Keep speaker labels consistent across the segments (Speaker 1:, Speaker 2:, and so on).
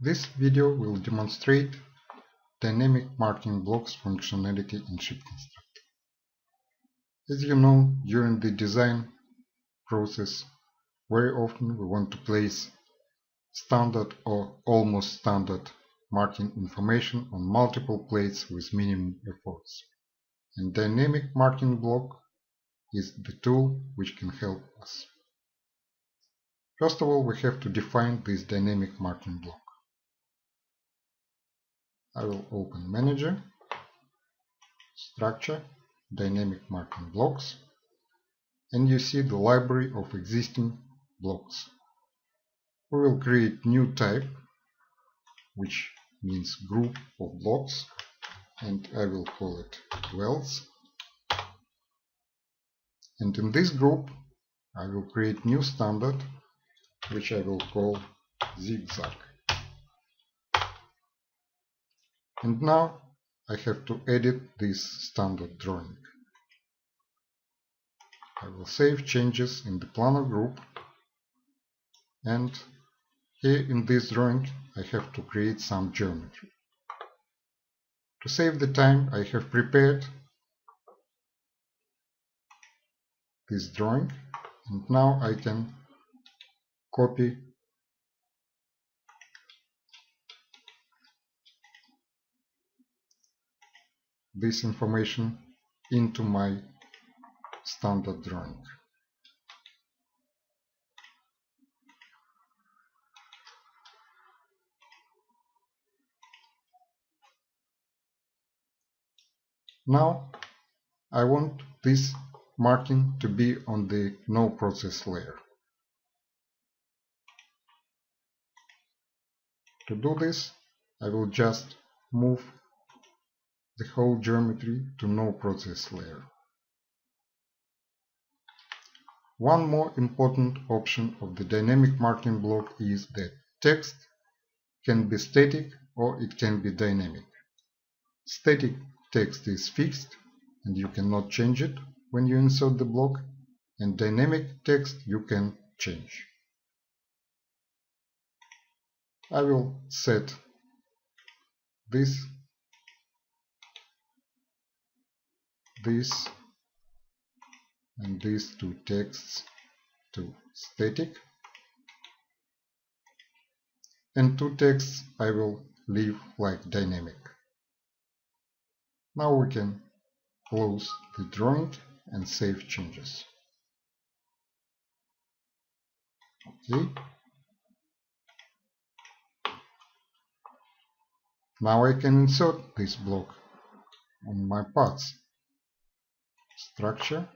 Speaker 1: This video will demonstrate dynamic marking blocks functionality in ShipConstructor. As you know, during the design process, very often we want to place standard or almost standard marking information on multiple plates with minimum efforts. And dynamic marking block is the tool which can help us. First of all, we have to define this dynamic marking block. I will open Manager, Structure, Dynamic Marking Blocks, and you see the library of existing blocks. We will create new type, which means group of blocks, and I will call it wells. And in this group, I will create new standard, which I will call zigzag. And now I have to edit this standard drawing. I will save changes in the planner group, and here in this drawing I have to create some geometry. To save the time, I have prepared this drawing, and now I can copy this information into my standard drawing. Now I want this marking to be on the no process layer. To do this, I will just move the whole geometry to no process layer. One more important option of the dynamic marking block is that text can be static or it can be dynamic. Static text is fixed and you cannot change it when you insert the block, and dynamic text you can change. I will set this and these two texts to static, and two texts I will leave like dynamic. Now we can close the drawing and save changes. Okay. Now I can insert this block on my parts. Structure,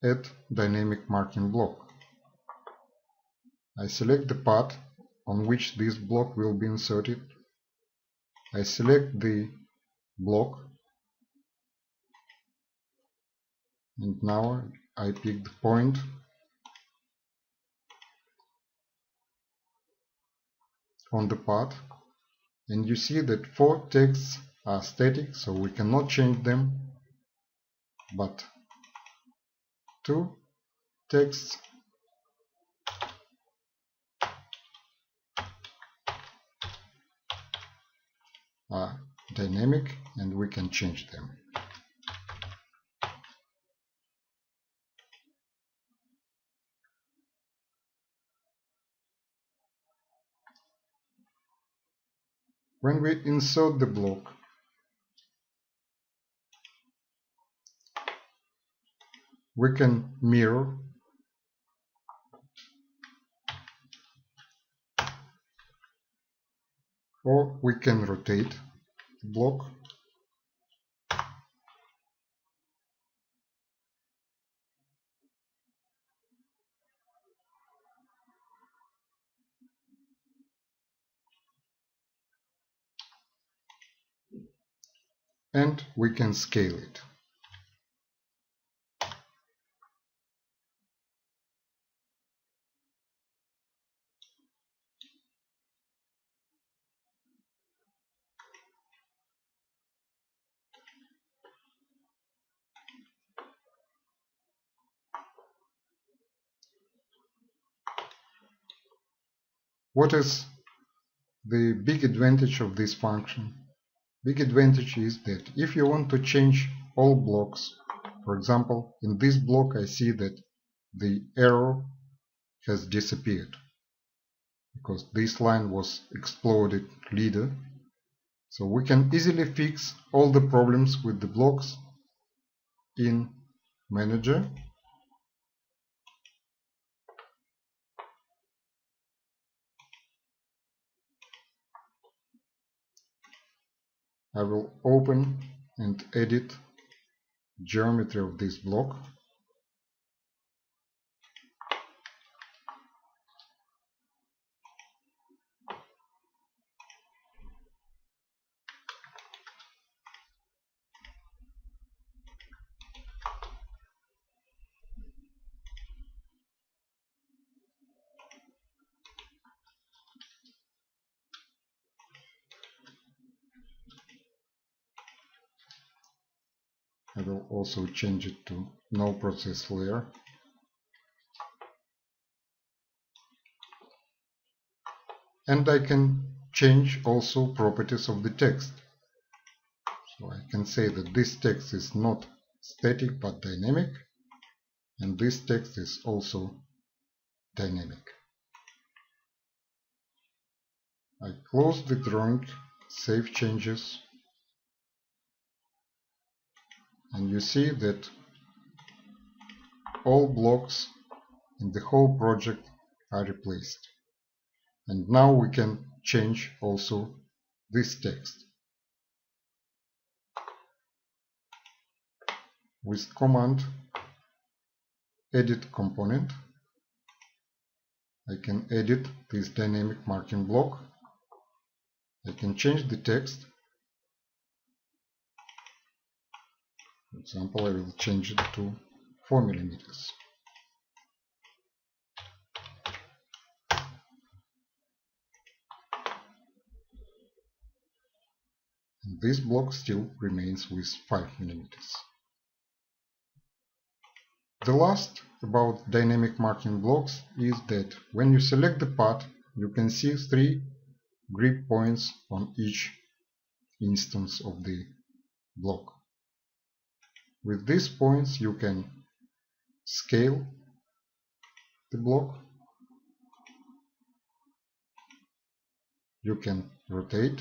Speaker 1: Add Dynamic Marking Block. I select the part on which this block will be inserted. I select the block, and now I pick the point on the part, and you see that 4 texts are static, so we cannot change them, but 2 texts are dynamic and we can change them. When we insert the block, we can mirror or we can rotate the block. And we can scale it. What is the big advantage of this function? Big advantage is that if you want to change all blocks, for example, in this block I see that the arrow has disappeared because this line was exploded leader. So we can easily fix all the problems with the blocks in Manager. I will open and edit geometry of this block. I will also change it to no process layer. And I can change also properties of the text. So I can say that this text is not static but dynamic, and this text is also dynamic. I close the drawing, save changes, and you see that all blocks in the whole project are replaced. And now we can change also this text. With command edit component, I can edit this dynamic marking block. I can change the text. For example, I will change it to 4 millimeters. And this block still remains with 5 millimeters. The last about dynamic marking blocks is that when you select the part, you can see 3 grip points on each instance of the block. With these points you can scale the block, you can rotate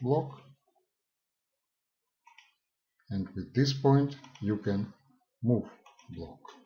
Speaker 1: block, and with this point you can move block.